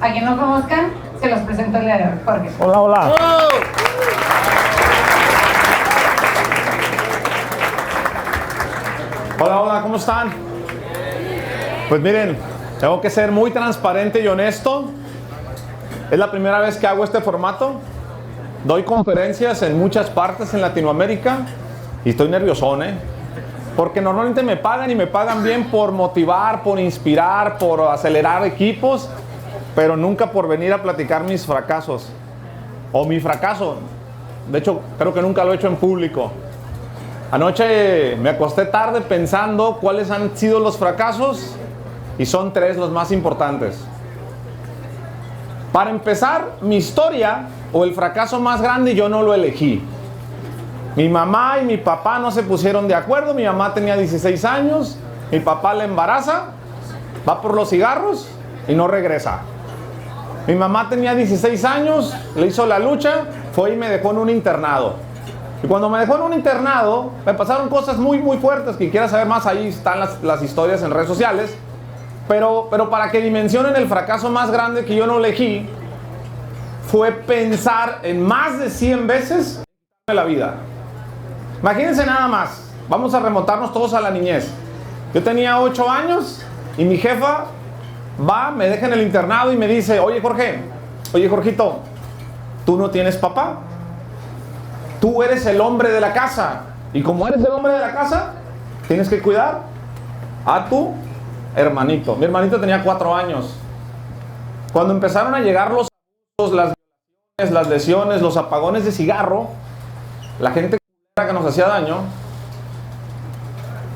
A quien no conozcan, se los presento el día de hoy. Jorge. Hola, hola. Hola, hola, ¿cómo están? Pues miren, tengo que ser muy transparente y honesto. Es la primera vez que hago este formato. Doy conferencias en muchas partes en Latinoamérica y estoy nerviosón, porque normalmente me pagan y me pagan bien por motivar, por inspirar, por acelerar equipos, pero nunca por venir a platicar mis fracasos o mi fracaso. De hecho, creo que nunca lo he hecho en público. Anoche me acosté tarde pensando cuáles han sido los fracasos y son 3 los más importantes. Para empezar, mi historia o el fracaso más grande yo no lo elegí. Mi mamá y mi papá no se pusieron de acuerdo. Mi mamá tenía 16 años, mi papá la embaraza, va por los cigarros y no regresa. Mi mamá tenía 16 años, le hizo la lucha, fue y me dejó en un internado. Y cuando me dejó en un internado, me pasaron cosas muy fuertes. Quien quiera saber más, ahí están las historias en redes sociales. Pero para que dimensionen el fracaso más grande que yo no elegí, fue pensar en más de 100 veces en la vida. Imagínense nada más, vamos a remontarnos todos a la niñez. Yo tenía 8 años y mi jefa va, me deja en el internado y me dice: oye Jorgito, tú no tienes papá, tú eres el hombre de la casa, y como eres el hombre de la casa, tienes que cuidar a tu hermanito. Mi hermanito tenía 4 años. Cuando empezaron a llegar los abusos, las violaciones, las lesiones, los apagones de cigarro, la gente que nos hacía daño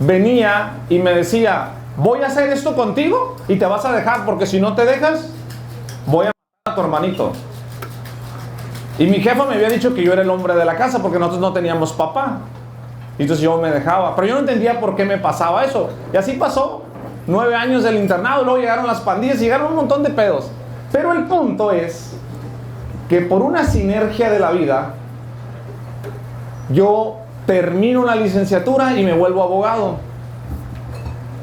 venía y me decía: voy a hacer esto contigo y te vas a dejar, porque si no te dejas voy a matar a tu hermanito. Y mi jefa me había dicho que yo era el hombre de la casa porque nosotros no teníamos papá, y entonces yo me dejaba, pero yo no entendía por qué me pasaba eso. Y así pasó 9 años del internado. Luego llegaron las pandillas y llegaron un montón de pedos. Pero el punto es que por una sinergia de la vida, yo termino la licenciatura y me vuelvo abogado.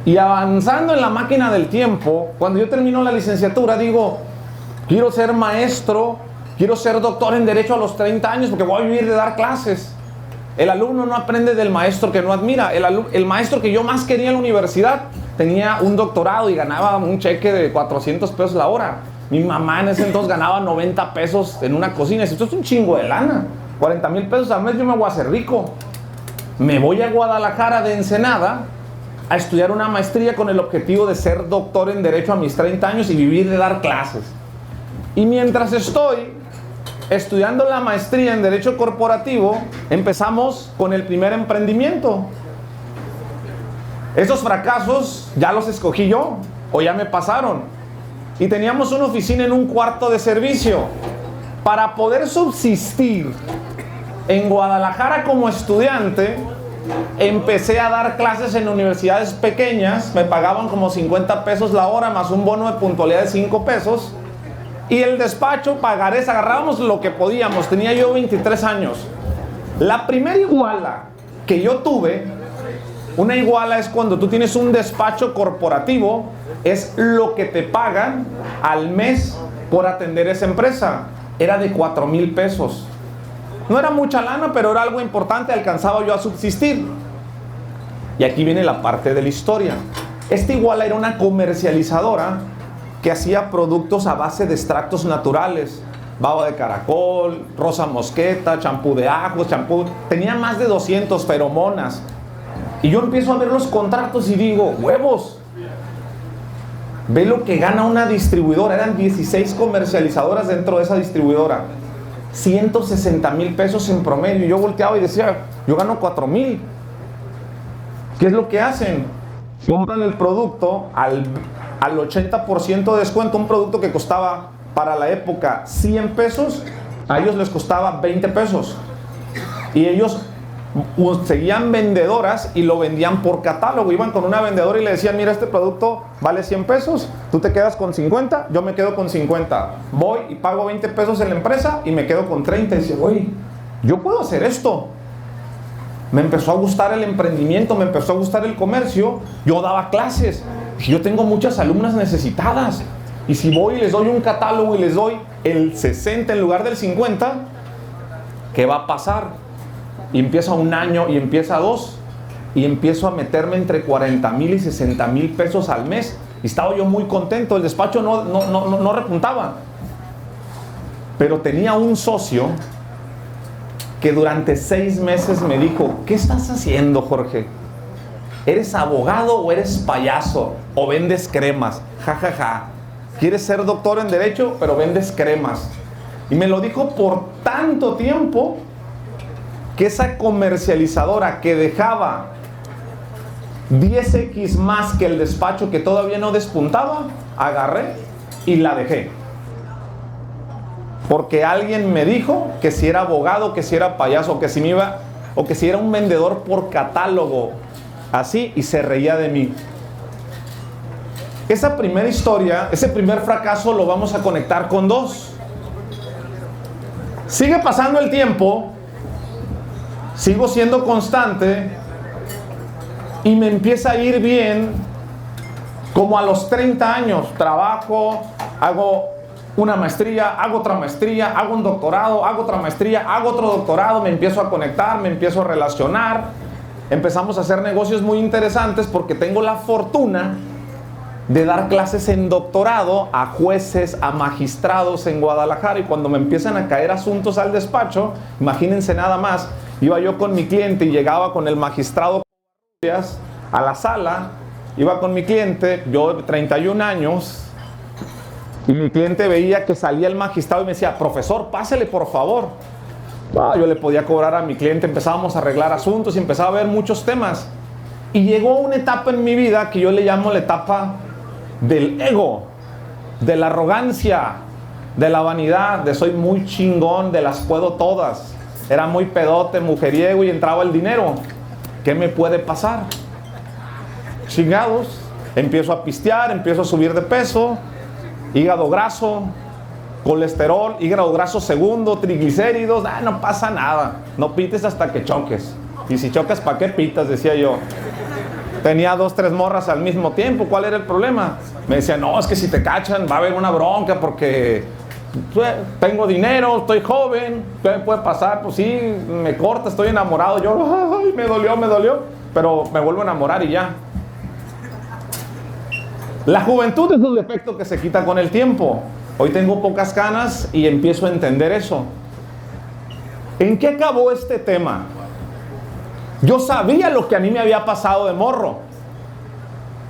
Y avanzando en la máquina del tiempo, cuando yo termino la licenciatura, digo: quiero ser maestro, quiero ser doctor en Derecho a los 30 años, porque voy a vivir de dar clases. El alumno no aprende del maestro que no admira. El maestro que yo más quería en la universidad tenía un doctorado y ganaba un cheque de 400 pesos la hora. Mi mamá en ese entonces ganaba 90 pesos en una cocina. Esto es un chingo de lana. 40,000 pesos al mes, yo me voy a hacer rico. Me voy a Guadalajara de Ensenada a estudiar una maestría con el objetivo de ser doctor en Derecho a mis 30 años y vivir de dar clases. Y mientras estoy estudiando la maestría en Derecho Corporativo, empezamos con el primer emprendimiento. Esos fracasos ya los escogí yo, o ya me pasaron. Y teníamos una oficina en un cuarto de servicio. Para poder subsistir en Guadalajara como estudiante, empecé a dar clases en universidades pequeñas. Me pagaban como 50 pesos la hora, más un bono de puntualidad de 5 pesos. Y el despacho, pagarés, agarrábamos lo que podíamos. Tenía yo 23 años. La primera iguala que yo tuve, una iguala es cuando tú tienes un despacho corporativo, es lo que te pagan al mes por atender esa empresa. Era de 4,000 pesos. No era mucha lana, pero era algo importante, alcanzaba yo a subsistir. Y aquí viene la parte de la historia. Esta iguala era una comercializadora que hacía productos a base de extractos naturales: baba de caracol, rosa mosqueta, champú de ajo, champú. Tenía más de 200 feromonas. Y yo empiezo a ver los contratos y digo: huevos, ve lo que gana una distribuidora. Eran 16 comercializadoras dentro de esa distribuidora, 160,000 pesos en promedio. Y yo volteaba y decía: yo gano 4,000. ¿Qué es lo que hacen? Compran el producto al 80% de descuento. Un producto que costaba para la época 100 pesos, a ellos les costaba 20 pesos. Y ellos seguían vendedoras y lo vendían por catálogo. Iban con una vendedora y le decían: mira, este producto vale 100 pesos, tú te quedas con 50, yo me quedo con 50. Voy y pago 20 pesos en la empresa y me quedo con 30. Y decía: oye, yo puedo hacer esto. Me empezó a gustar el emprendimiento, me empezó a gustar el comercio. Yo daba clases. Dije: yo tengo muchas alumnas necesitadas. Y si voy y les doy un catálogo y les doy el 60 en lugar del 50, ¿qué va a pasar? Y empieza un año y empieza dos. Y empiezo a meterme entre 40,000 y 60,000 pesos al mes. Y estaba yo muy contento. El despacho no repuntaba. Pero tenía un socio que durante 6 meses me dijo: ¿qué estás haciendo, Jorge? ¿Eres abogado o eres payaso? ¿O vendes cremas? Ja, ja, ja. ¿Quieres ser doctor en Derecho, pero vendes cremas? Y me lo dijo por tanto tiempo que esa comercializadora que dejaba 10x más que el despacho que todavía no despuntaba, agarré y la dejé. Porque alguien me dijo que si era abogado, que si era payaso, que si me iba, o que si era un vendedor por catálogo, así, y se reía de mí. Esa primera historia, ese primer fracaso lo vamos a conectar con dos. Sigue pasando el tiempo, sigo siendo constante y me empieza a ir bien. Como a los 30 años, trabajo, hago una maestría, hago otra maestría, hago un doctorado, hago otra maestría, hago otro doctorado, me empiezo a conectar, me empiezo a relacionar, empezamos a hacer negocios muy interesantes porque tengo la fortuna de dar clases en doctorado a jueces, a magistrados en Guadalajara, y cuando me empiezan a caer asuntos al despacho, imagínense nada más, iba yo con mi cliente y llegaba con el magistrado a la sala, iba con mi cliente, yo de 31 años, y mi cliente veía que salía el magistrado y me decía: profesor, pásele por favor. Yo le podía cobrar a mi cliente, empezábamos a arreglar asuntos y empezaba a ver muchos temas. Y llegó una etapa en mi vida que yo le llamo la etapa del ego, de la arrogancia, de la vanidad, de soy muy chingón, de las puedo todas. Era muy pedote, mujeriego y entraba el dinero. ¿Qué me puede pasar? Chingados. Empiezo a pistear, empiezo a subir de peso, hígado graso, colesterol, hígado graso segundo, triglicéridos. No pasa nada, no pites hasta que choques. Y si chocas, ¿para qué pitas? Decía yo. Tenía 2, 3 morras al mismo tiempo. ¿Cuál era el problema? Me decían: no, es que si te cachan va a haber una bronca porque tengo dinero, estoy joven, ¿qué puede pasar? Pues sí, me corta, estoy enamorado. Yo, ay, me dolió, pero me vuelvo a enamorar y ya. La juventud es un defecto que se quita con el tiempo. Hoy tengo pocas canas y empiezo a entender eso. ¿En qué acabó este tema? Yo sabía lo que a mí me había pasado de morro,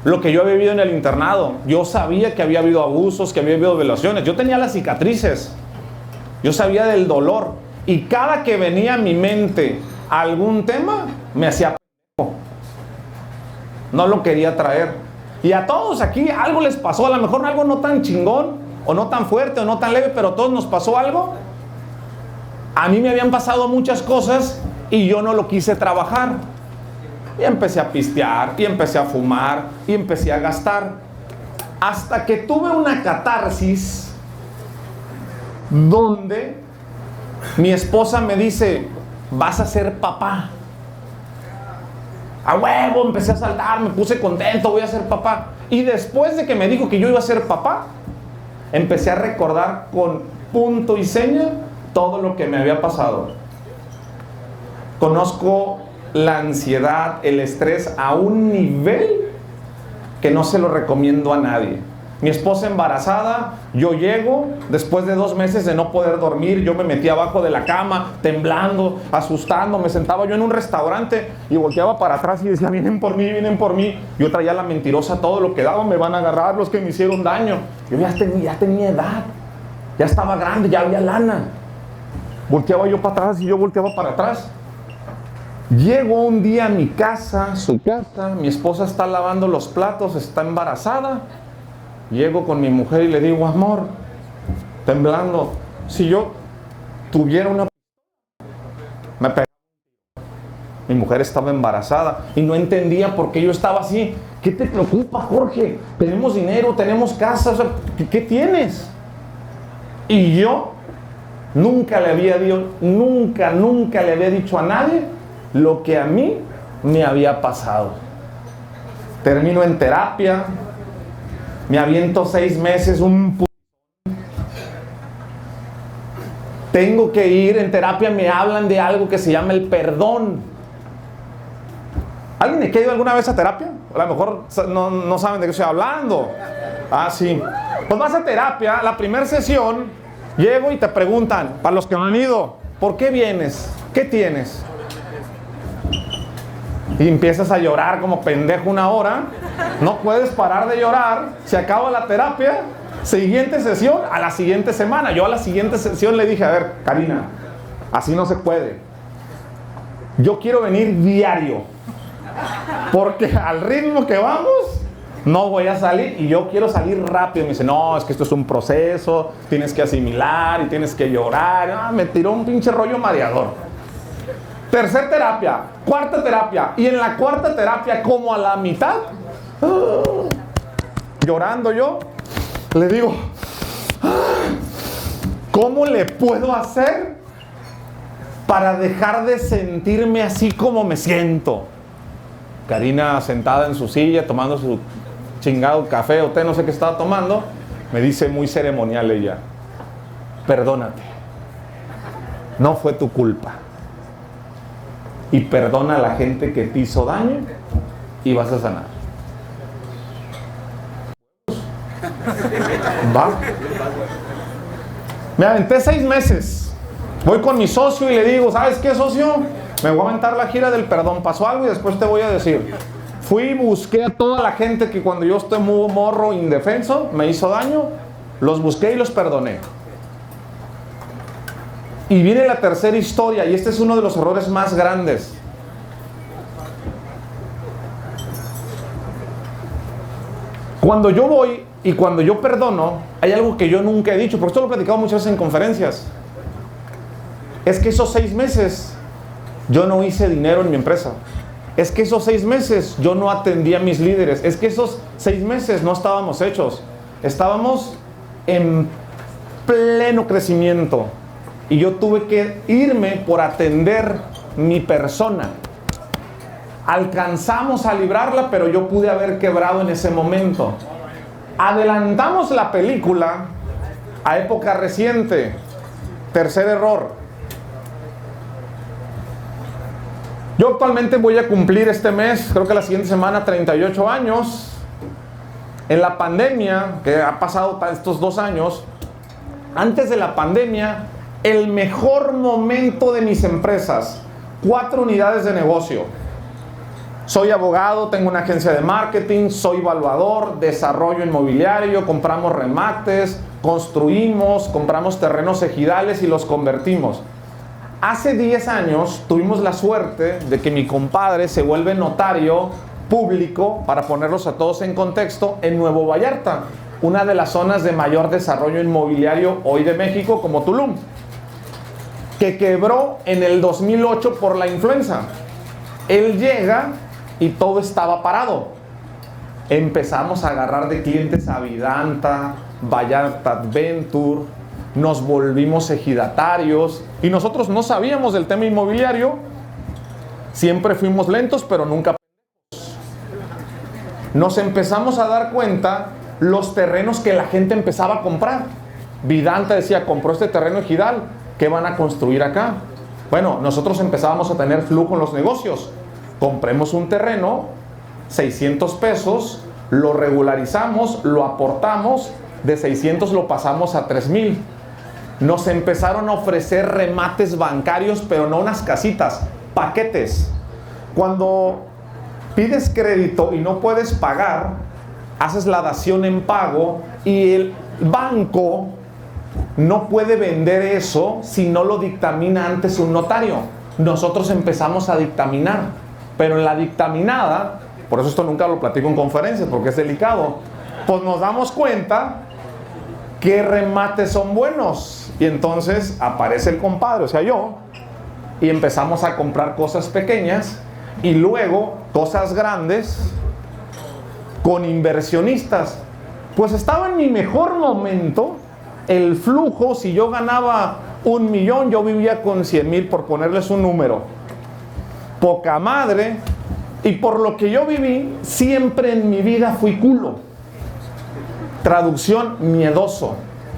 lo que yo había vivido en el internado. Yo sabía que había habido abusos, que había habido violaciones. Yo tenía las cicatrices, yo sabía del dolor, y cada que venía a mi mente algún tema me hacía pendejo. No lo quería traer. Y a todos aquí algo les pasó, a lo mejor algo no tan chingón, o no tan fuerte, o no tan leve, pero a todos nos pasó algo. A mí me habían pasado muchas cosas y yo no lo quise trabajar. Y empecé a pistear, y empecé a fumar, y empecé a gastar. Hasta que tuve una catarsis donde mi esposa me dice: vas a ser papá. A huevo, empecé a saltar, me puse contento, voy a ser papá. Y después de que me dijo que yo iba a ser papá, empecé a recordar con punto y seña todo lo que me había pasado. Conozco la ansiedad, el estrés a un nivel que no se lo recomiendo a nadie. Mi esposa embarazada, yo llego, después de 2 meses de no poder dormir, yo me metí abajo de la cama, temblando, asustando, me sentaba yo en un restaurante y volteaba para atrás y decía: vienen por mí, vienen por mí. Yo traía la mentirosa todo lo que daba: me van a agarrar los que me hicieron daño. Yo ya tenía edad, ya estaba grande, ya había lana. Volteaba yo para atrás y yo volteaba para atrás. Llego un día a mi casa, su casa, mi esposa está lavando los platos, está embarazada. Llego con mi mujer y le digo: amor, temblando, si yo tuviera una... Me pegó. Mi mujer estaba embarazada y no entendía por qué yo estaba así. ¿Qué te preocupa, Jorge? Tenemos dinero, tenemos casa, o sea, ¿qué tienes? Y yo nunca le había dicho a nadie lo que a mí me había pasado. Termino en terapia, Me aviento 6 meses, tengo que ir en terapia, me hablan de algo que se llama el perdón. ¿Alguien de que ha ido alguna vez a terapia? A lo mejor no saben de qué estoy hablando. Ah, sí. Pues vas a terapia, la primera sesión, llego y te preguntan, para los que no han ido, ¿por qué vienes? ¿Qué tienes? Y empiezas a llorar como pendejo 1 hora. No puedes parar de llorar. Se acaba la terapia. Siguiente sesión, a la siguiente semana. Yo a la siguiente sesión le dije, a ver, Karina, así no se puede. Yo quiero venir diario. Porque al ritmo que vamos, no voy a salir. Y yo quiero salir rápido. Me dice, no, es que esto es un proceso. Tienes que asimilar y tienes que llorar. Me tiró un pinche rollo mareador. Tercer terapia, cuarta terapia. Y en la cuarta terapia, como a la mitad, llorando yo, le digo, ¿cómo le puedo hacer para dejar de sentirme así como me siento? Karina, sentada en su silla, tomando su chingado café o té, no sé qué estaba tomando, me dice muy ceremonial ella, perdónate, no fue tu culpa. Y perdona a la gente que te hizo daño y vas a sanar. ¿Va? Me aventé 6 meses. Voy con mi socio y le digo, ¿sabes qué, socio? Me voy a aventar la gira del perdón. Pasó algo y después te voy a decir. Fui y busqué a toda la gente que cuando yo estoy muy morro, indefenso, me hizo daño. Los busqué y los perdoné. Y viene la tercera historia, y este es uno de los errores más grandes. Cuando yo voy y cuando yo perdono, hay algo que yo nunca he dicho, porque esto lo he platicado muchas veces en conferencias. Es que esos 6 meses yo no hice dinero en mi empresa. Es que esos 6 meses yo no atendí a mis líderes. Es que esos 6 meses no estábamos hechos. Estábamos en pleno crecimiento. Y yo tuve que irme por atender mi persona. Alcanzamos a librarla, pero yo pude haber quebrado en ese momento. Adelantamos la película a época reciente. Tercer error. Yo actualmente voy a cumplir este mes, creo que la siguiente semana, 38 años. En la pandemia, que ha pasado estos 2 años, antes de la pandemia, el mejor momento de mis empresas, 4 unidades de negocio. Soy abogado, tengo una agencia de marketing, soy evaluador, desarrollo inmobiliario, compramos remates, construimos, compramos terrenos ejidales y los convertimos. Hace 10 años tuvimos la suerte de que mi compadre se vuelve notario público, para ponerlos a todos en contexto, en Nuevo Vallarta, una de las zonas de mayor desarrollo inmobiliario hoy de México, como Tulum, que quebró en el 2008 por la influenza. Él llega y todo estaba parado. Empezamos a agarrar de clientes a Vidanta, Vallarta Adventure, nos volvimos ejidatarios y nosotros no sabíamos del tema inmobiliario. Siempre fuimos lentos, pero nunca. Nos empezamos a dar cuenta los terrenos que la gente empezaba a comprar. Vidanta decía, compró este terreno ejidal, ¿qué van a construir acá? Bueno, nosotros empezábamos a tener flujo en los negocios. Compremos un terreno, 600 pesos, lo regularizamos, lo aportamos, de 600 lo pasamos a 3,000. Nos empezaron a ofrecer remates bancarios, pero no unas casitas, paquetes. Cuando pides crédito y no puedes pagar, haces la dación en pago y el banco no puede vender eso si no lo dictamina antes un notario. Nosotros empezamos a dictaminar, pero en la dictaminada, por eso esto nunca lo platico en conferencias porque es delicado, pues nos damos cuenta qué remates son buenos. Y entonces aparece el compadre, o sea yo, y empezamos a comprar cosas pequeñas y luego cosas grandes con inversionistas. Pues estaba en mi mejor momento. El flujo, si yo ganaba 1,000,000, yo vivía con 100,000, por ponerles un número. Poca madre. Y por lo que yo viví, siempre en mi vida fui culo. Traducción: miedoso,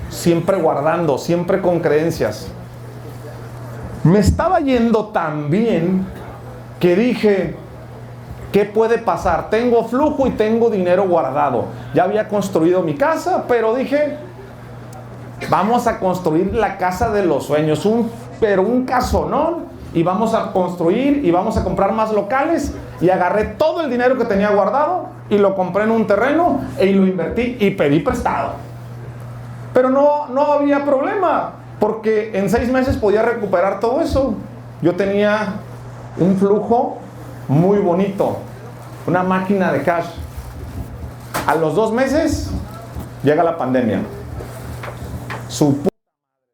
siempre guardando, siempre con creencias. Me estaba yendo tan bien que dije, ¿qué puede pasar? Tengo flujo y tengo dinero guardado. Ya había construido mi casa, pero dije, vamos a construir la casa de los sueños, pero un casonón, y vamos a construir y vamos a comprar más locales. Y agarré todo el dinero que tenía guardado y lo compré en un terreno y lo invertí y pedí prestado. Pero no había problema, porque en 6 meses podía recuperar todo eso. Yo tenía un flujo muy bonito, una máquina de cash. A los 2 meses llega la pandemia.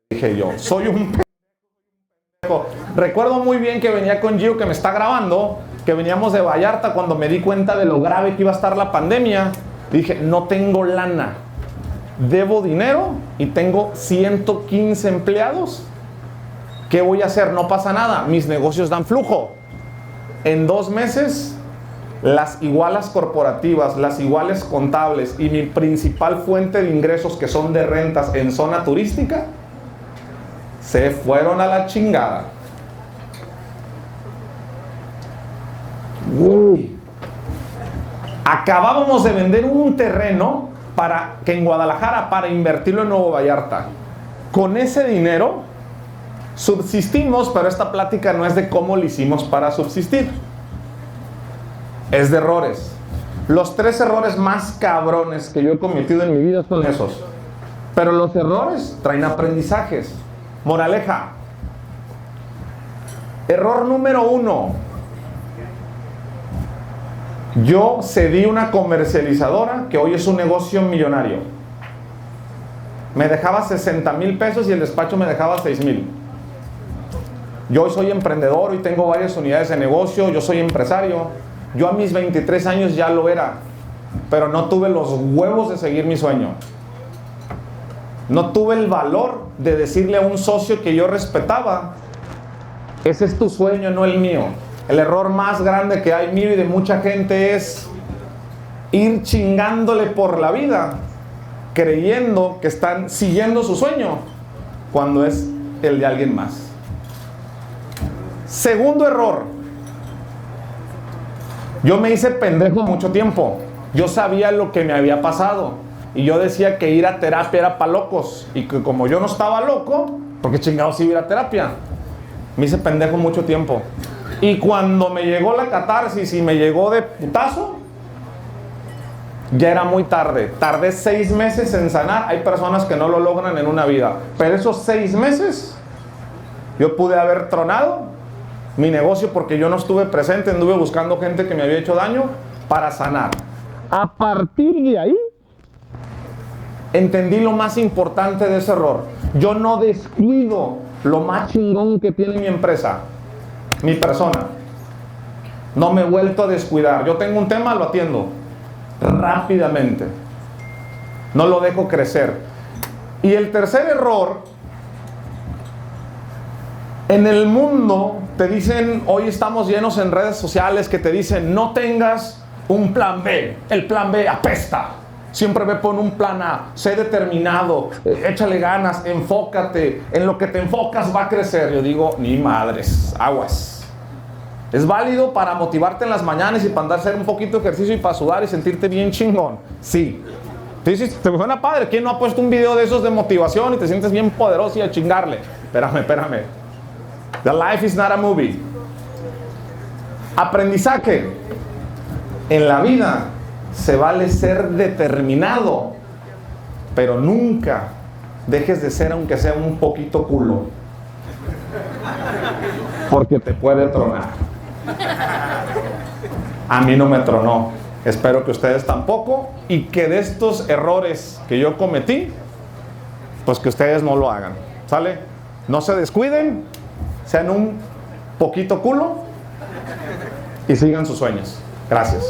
Dije yo, soy un pendejo. Recuerdo muy bien que venía con Gio, que me está grabando, que veníamos de Vallarta cuando me di cuenta de lo grave que iba a estar la pandemia. Dije, no tengo lana, debo dinero y tengo 115 empleados. ¿Qué voy a hacer? No pasa nada, mis negocios dan flujo. En 2 meses, las igualas corporativas, las iguales contables y mi principal fuente de ingresos, que son de rentas en zona turística, se fueron a la chingada. Acabábamos de vender un terreno en Guadalajara para invertirlo en Nuevo Vallarta. Con ese dinero subsistimos, pero esta plática no es de cómo lo hicimos para subsistir, es de errores. Los 3 errores más cabrones que yo he cometido en mi vida son esos. Pero los errores traen aprendizajes. Moraleja: error número 1. Yo cedí una comercializadora que hoy es un negocio millonario. Me dejaba 60,000 pesos y el despacho me dejaba 6,000. Yo hoy soy emprendedor y tengo varias unidades de negocio. Yo soy empresario. Yo a mis 23 años ya lo era, pero no tuve los huevos de seguir mi sueño. No tuve el valor de decirle a un socio que yo respetaba, ese es tu sueño, no el mío. El error más grande que hay mío y de mucha gente es ir chingándole por la vida, creyendo que están siguiendo su sueño, cuando es el de alguien más. Segundo error: yo me hice pendejo mucho tiempo. Yo sabía lo que me había pasado y yo decía que ir a terapia era para locos, y que como yo no estaba loco, ¿por qué chingados iba a ir a terapia? Me hice pendejo mucho tiempo. Y cuando me llegó la catarsis y me llegó de putazo, ya era muy tarde. Tardé 6 meses en sanar. Hay personas que no lo logran en una vida, pero esos 6 meses yo pude haber tronado mi negocio, porque yo no estuve presente, anduve buscando gente que me había hecho daño para sanar. A partir de ahí entendí lo más importante de ese error. Yo no descuido lo más chingón que tiene mi empresa, mi persona. No me he vuelto a descuidar. Yo tengo un tema, lo atiendo rápidamente. No lo dejo crecer. Y el tercer error: en el mundo te dicen, hoy estamos llenos en redes sociales que te dicen, no tengas un plan B. El plan B apesta. Siempre ve por un plan A. Sé determinado, échale ganas, enfócate. En lo que te enfocas va a crecer. Yo digo, ni madres, aguas. Es válido para motivarte en las mañanas y para andar a hacer un poquito de ejercicio y para sudar y sentirte bien chingón. Sí. Te dices, te suena padre. ¿Quién no ha puesto un video de esos de motivación y te sientes bien poderoso y a chingarle? Espérame. The life is not a movie. Aprendizaje. En la vida se vale ser determinado, pero nunca dejes de ser, aunque sea un poquito culo, porque te puede tronar. A mí no me tronó. Espero que ustedes tampoco, y que de estos errores que yo cometí, pues que ustedes no lo hagan. ¿Sale? No se descuiden, sean un poquito culo y sigan sus sueños. Gracias.